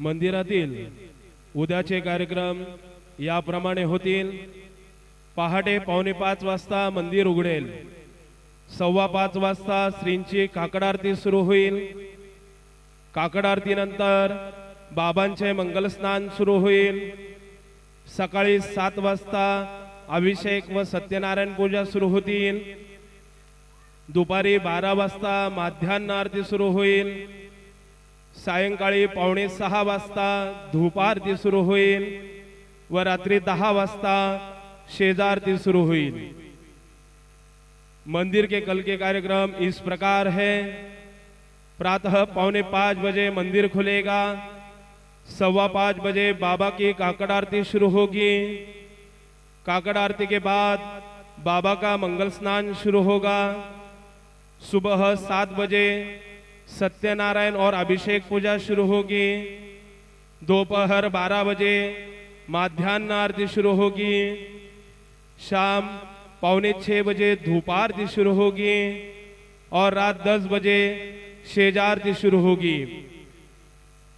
मंदिरातील उद्याचे कार्यक्रम याप्रमाणे होतील। पहाटे 4:45 वाजता मंदिर उघडेल। 5:15 वाजता श्रींची काकड आरती सुरू होईल। काकड आरतीनंतर बाबांचे मंगलस्नान सुरू होईल। सकाळी 7 वाजता अभिषेक व सत्यनारायण पूजा सुरू होतील। दुपारी 12 वाजता माध्यान्ह आरती सुरू होईल। सायंकाळी 5:45 वाजता धूप आरती सुरू होईल व रात्री 10 वाजता शेजारती शुरू हुई। मंदिर के कल के कार्यक्रम इस प्रकार है। प्रातः 4:45 बजे मंदिर खुलेगा। 5:15 बजे बाबा की काकड़ आरती शुरू होगी। काकड़ आरती के बाद बाबा का मंगल स्नान शुरू होगा। सुबह 7 बजे सत्यनारायण और अभिषेक पूजा शुरू होगी। दोपहर 12 बजे माध्यान्ह आरती शुरू होगी। शाम 5:45 बजे धूप आरती शुरू होगी और रात 10 बजे शेज आरती शुरू होगी।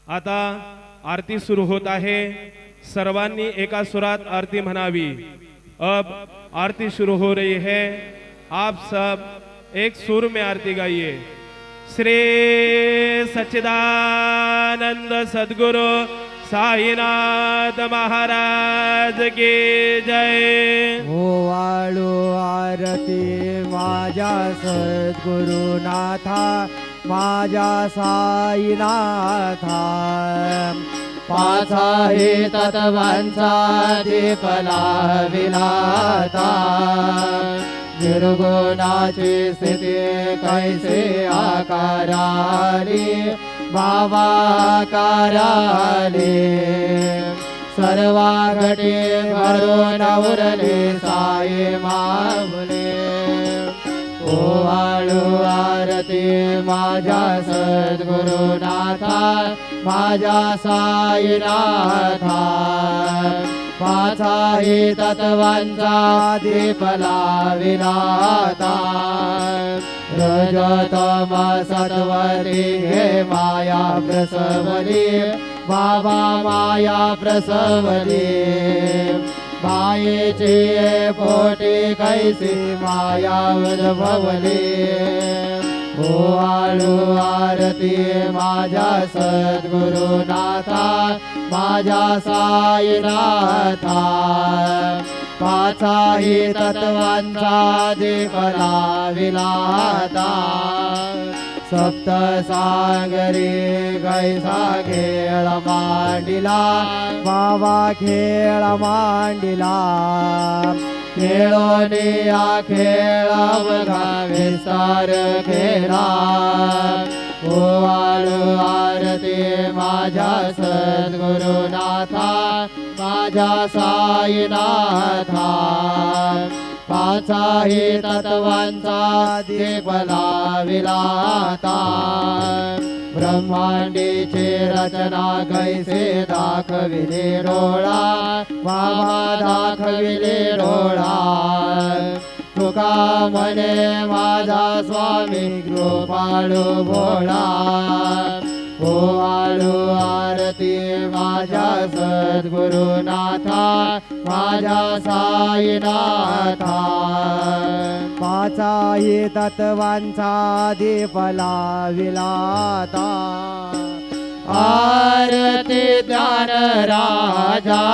आता आरती सुरू होत आहे। सर्वांनी एका सुरात आरती म्हणावी। अब आरती शुरू हो रही है। आप सब एक सुर में आरती गाइए। श्री सच्चिदानंद सद्गुरु साईनाथ महाराज की जय। ओवाळू आरती माझ्या सद्गुरुनाथा माझ्या साईनाथा। पाचाही तत्वांचा दीप लाविलाता। निर्गुणाची स्थिती कैसे आकाराली बाबा आकाराली। सर्वा घटी भरून उरले साई मामुले। ओवाळू आरती माझ्या सद्गुरुनाथा माझ्या साईनाथा। पाचाही तत्वांचा दीप लाविलाता। रजतम सत्वरी हे माया प्रसवली बाबा माया प्रसवली। मायेची पोटी कैसी माया उद्भवली। ओवाळू आरती माझ्या सद्गुरुनाथा माझ्या साईनाथा। पाचाही तत्वांचा दीप लाविलाता। सप्त सागरी कैसा खेळ मांडिला बाबा खेळ मांडिला। खेळोनिया खेळ अवघा विस्तार केला। ओवाळू आरती माझ्या सद्गुरुनाथा माझ्या साईनाथा। पाचाही तत्वांचा दीप लाविलाता। ब्रह्मांडीची रचना कैसे दाखविले डोळा बाबा दाखविले डोळा। तुका म्हणे माझा स्वामी कृपाळू भोळा। ओवाळू आरती माझ्या सद्गुरुनाथा माझ्या साईनाथा। पाचाही तत्वांचा दीप लाविलाता। आरती ज्ञान राजा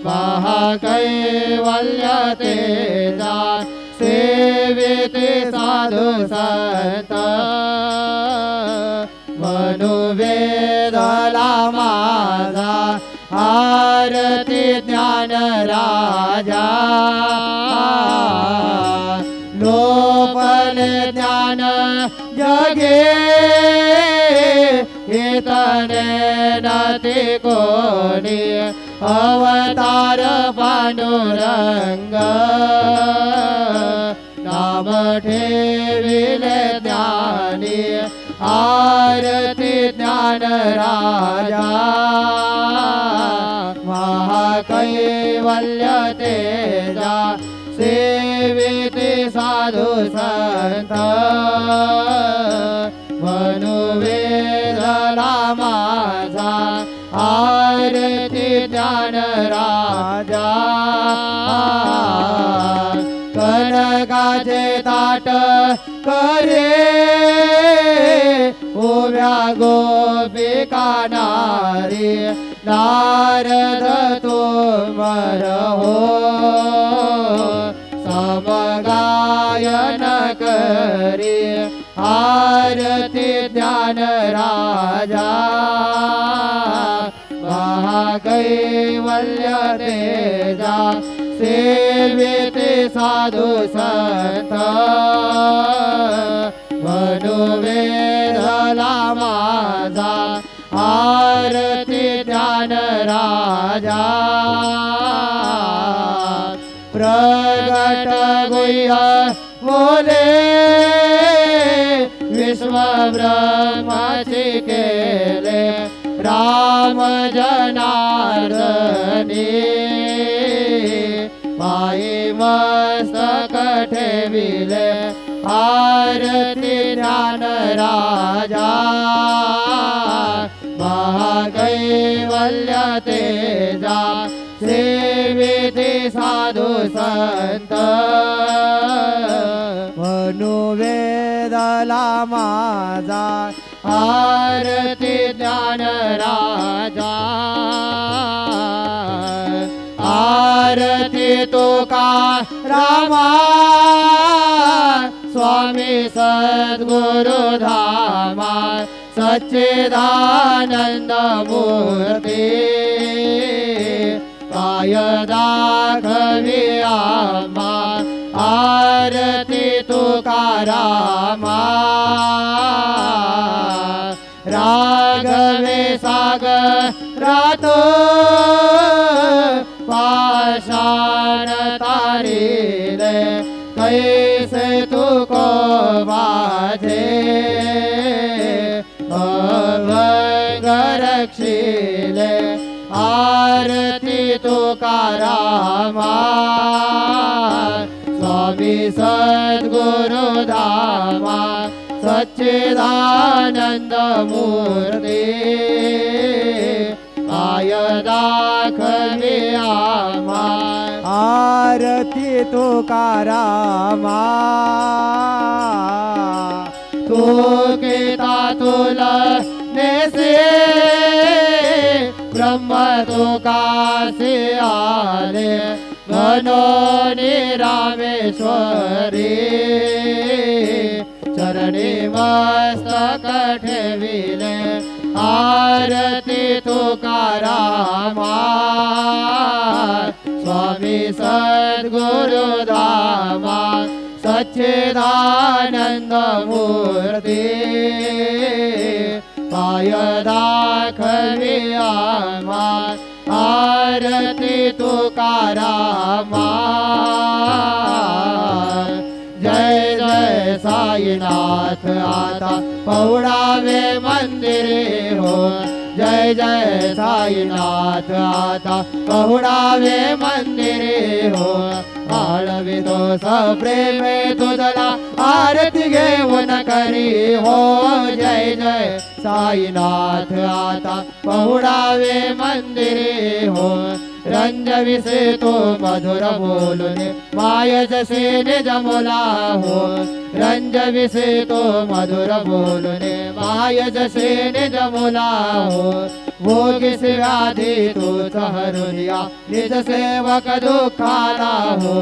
महाकैवल्य तेजा। सेविते साधु संत मनुवेदला माझा। आरती ज्ञान राजा लोपले ज्ञान जगे। इतने नती कोणी अवतार पांडुरंग। नाम ठेविले ज्ञानी आरती ज्ञान राजा। महाकैवल्य तेजा सेविते साधु संत मनुवेदला ज्ञान राजा कनकाचे ताट करे उभ्या गोपिका नारी नारद तुमर हो समगायन करी आरती ज्ञान राजा महाकैवल्य तेजा सेविते साधु संत मनुवेदला माझा आरती ज्ञान राजा प्रगट गुह्य बोले विश्व ब्रह्माची केले राम जनार्दनी पायी मस्तक ठेविले आरती ज्ञान राजा महाकैवल्य तेजा सेविते साधु संत मनुवेदला माझा आरती ज्ञान राजा आरती तुका रामा स्वामी सद्गुरु धामा सच्चिदानंद मूर्ती पाय दाखवी आम्हा आरती तुकारामा राघवे सागरात पाषाण तारिले कैसे तुको माझे अभंग रक्षिले आरती तुकारामा स्वामी सद्गुरु धामा सच्चिदानंद मूर्ती आय दाखवी आम्हा आरती तुकारामा तू केता तुला नेसे ब्रह्म तुकासे आले मनोनी रामेश्वरी चरणी मस्तक ठेविले आरती तुकारामा स्वामी सद्गुरु धामा सच्चिदानंद मूर्ती पाय दाखवी आम्हा आरती तुकारामा जय जय साईनाथ आता पौडावे मंदिरे हो जय जय साईनाथ आता पहुडावे मंदिरे हो आळवितो सप्रेमे तुझला आरती घेऊन करी हो जय जय साईनाथ आता पहुडावे मंदिरे हो रंजविसे तो मधुर बोलुने माय जसे निज मुला हो रंजविसे तो मधुर बोलुने माय जसे निज मुला हो भोगिस व्याधी तूच हरुनिया निज सेवक दुःखाला हो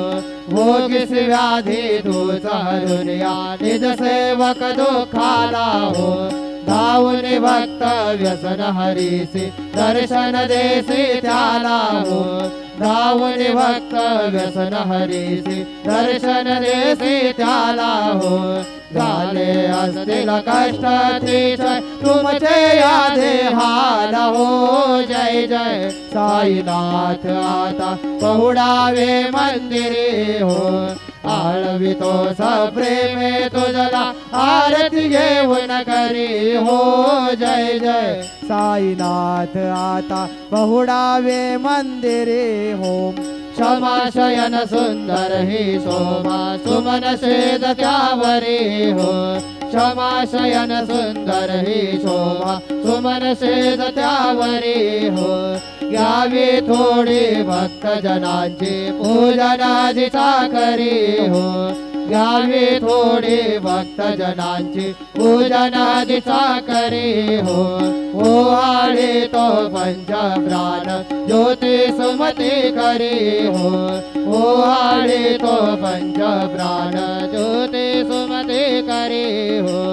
भोगिस व्याधी तूच हरुनिया निज सेवक दुःखाला हो धावून भक्त व्यसन हरीसी दर्शन देसी त्याला हो धावून भक्त व्यसन हरीसी दर्शन देसी त्याला हो झाले असतील कष्ट अतिशय तुमचे या देहाला हो जय जय साईनाथ आता पहुडावे मंदिरे हो आळवितो सप्रेमे तुझला आरती घेऊन करी हो जय जय साईनाथ आता पहुडावे मंदिरे हो क्षमा शयन सुंदर ही शोभा सुमन शेद त्यावरी हो क्षमा शयन सुंदर ही शोभा सुमन शेद त्यावरी हो घ्यावी थोडी भक्तजनांची पूजनादिचा करी हो घ्यावी थोडी भक्तजनांची पूजनादिचा करी हो ओवाळी तो पंचप्राण ज्योती सुमती करी हो ओवाळी तो पंचप्राण ज्योती सुमती करी हो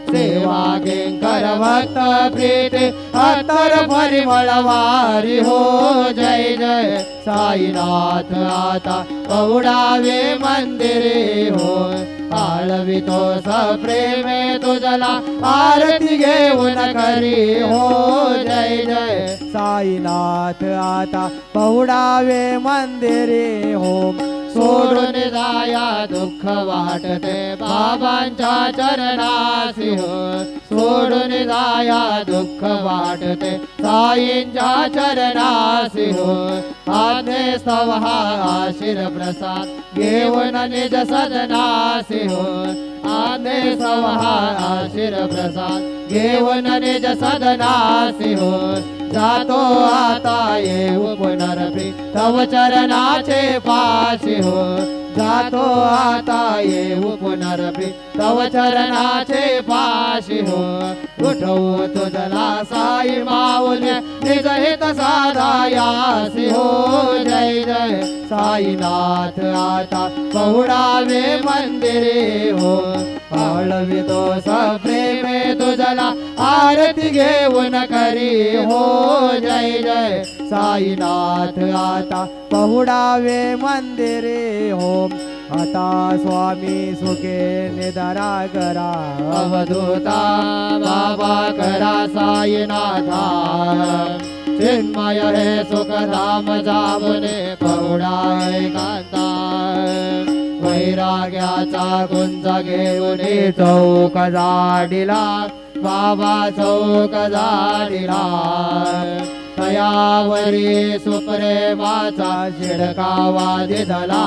सेवा किंकर भक्त प्रीती अत्तर परिमळवारी हो जय जय साईनाथ आता पौडावे मंदिरे हो आळवितो सप्रेमे तुझला आरती घेऊन करी हो जय जय साईनाथ आता पौडावे मंदिरे हो सोडून जाया दुःख वाटते बाबांच्या चरणासी हो सोडून जाया दुःख वाटते साईंच्या चरणासी हो आज्ञे स्तवहा आशीर प्रसाद घेऊन निज सदनासी हो आज्ञे स्तवहा आशीर प्रसाद घेऊन निज सदनासी हो जातो आता येऊ पुनरपी तव चरणाचे पाशी हो जातो आता येऊ पुनरपी तव चरणाचे पाशी हो उठवू तुझला साई माऊल्या निज हित साधायासी हो जय जय साईनाथ आता पौडावे मंदिरे हो आळवितो सप्रेमे तुझला आरती घेऊन करी हो जय जय साईनाथ आता पहुडावे मंदिरे हो आता स्वामी सुखे निधरा करा अवधूता बाबा करा साईनाथा चिन्मय हे सुखधाम जावने पहुडाय कांता वैराग्याचा कुंज घेऊन चौक जाडिला बाबा चौक जाडिला तयावरी सुप्रेमाचा शिडकावा दिधला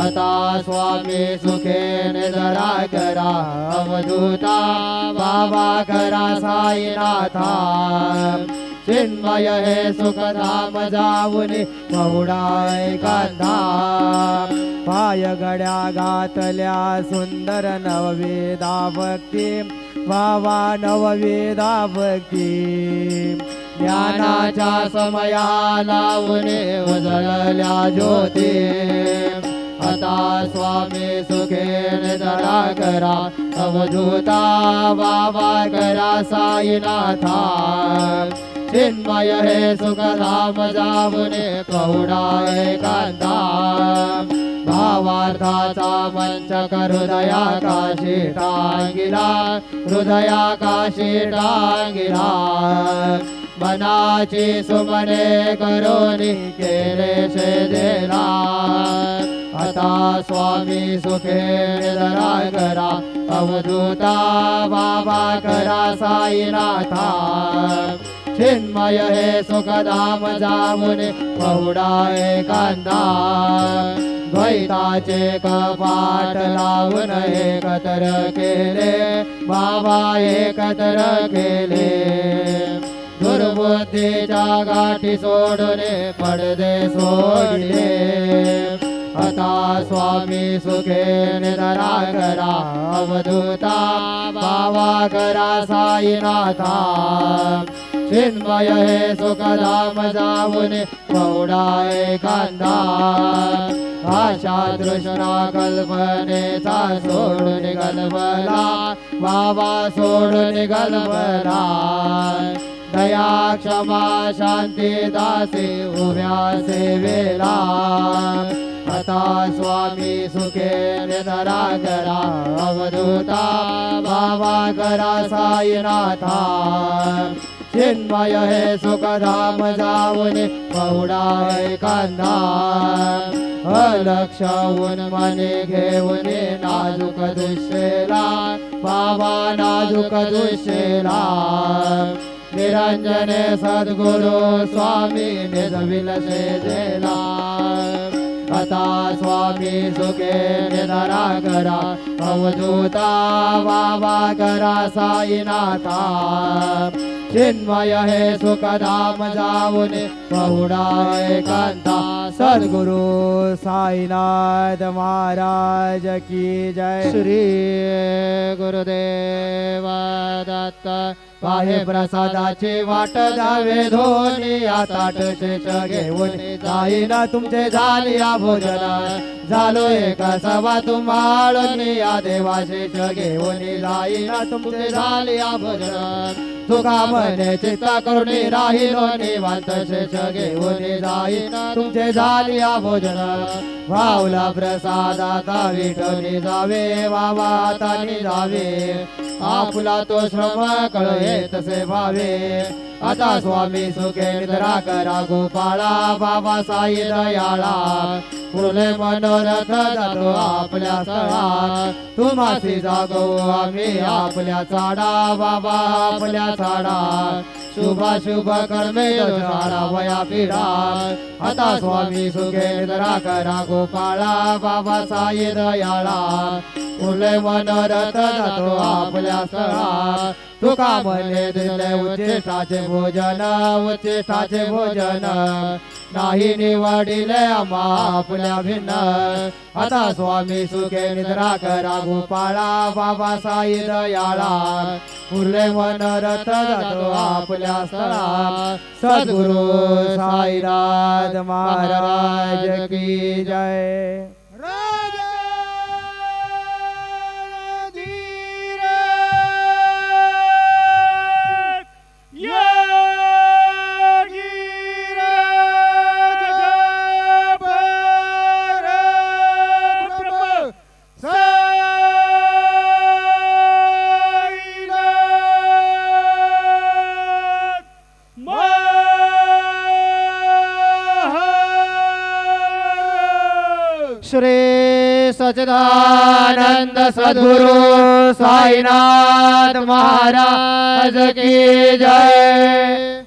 आता स्वामी सुखेने जरा करा अवधूता बाबा करा साईनाथा चिन्मय हे सुखधाम जाऊन पहुडाय कांदा पाय गड्या घातल्या सुंदर नववेदा भक्ती वावा नववेदा भक्ती ज्ञानाच्या समया लावून उजळल्या ज्योती आता स्वामी सुखेने जरा करा अवधूता बाबा करा साईनाथा चिन्मय हे सुखधाम जाऊन पहुडाय कांदा भावार्थाचा मंच हृदया काशी टांगिला हृदया काशी टांगिला मनाची सुमने करोनी केले शेदेला आता स्वामी सुखेने जरा करा अवधूता बाबा करा साईनाथा चिन्मय हे सुखधाम जाऊन पहुडाय कांदा द्वैताचे कपाट लावून एकत्र केले बाबा एकत्र केले दुर्बुद्धीच्या गाठी सोडून पडदे सोडले आता स्वामी सुखेने जरा करा अवधूता बाबा करा साईनाथा चिन्मय हे सुखधाम जाऊन पहुडाय कांदा आशा तृष्णा कल्पनेचा सोडून गलबला बाबा सोडून गलबला दया क्षमा शांती दासी उभ्या सेवेला आता स्वामी सुखेने जरा करा अवधूता बाबा करा साईनाथा चिन्मय हे सुखधाम जाऊन पहुडाय कांदा अलक्षवून मने घेऊन नाजूक दुष्येला बाबा नाजूक दुष्येला निरंजने सद्गुरु स्वामी निजविल सेजेला आता स्वामी सुखेने जरा करा अवधूता बाबा करा साईनाथा चिन्मय हे सुखधाम जाऊन बहुडा एकांता सद्गुरु साईनाथ महाराज की जय. श्री गुरुदेव दत्त. पाहे प्रसादाची वाट द्यावे धोनी आता शेष घेऊन जाईना तुमचे झाली या भोजन झालो एका सभा तुम्हाळून या देवा शेष घेऊन जाईना तुमचे झाली या भोजन तुका म्हणे चित्ता करुणी राहिलो निवांत शेष घेऊन जाईना तुमचे झाली या भोजन भावला प्रसादाता विठोनी जावे बाबा आता जावे आपला तो श्रम कळे तसे भावे आता स्वामी सुखे निद्रा करा गोपाळा बाबा साई दयाळा फुले मनोरथ जातो आपल्या स्थळा तुम्हासी जागो आम्ही आपल्या चाडा बाबा आपल्या चाडा शुभ कर्मे सारा वया पिढा आता स्वामी सुखे निद्रा करा गोपाळा बाबा साई दयाळा फुले मनोरथ जातो आपल्या स्थळा तुका म्हणे दिले उच्चिष्टाचे भोजन उच्चिष्टाचे भोजन नाही निवडिले आम्हा आपल्या भिन्न आता स्वामी सुखे निद्रा करा गोपाळा बाबा साई दयाळा फुले मनोरथ जातो आपल्या स्थळा सद्गुरु साईनाथ महाराज की जय. श्री सच्चिदानंद सद्गुरु साईनाथ महाराज की जय.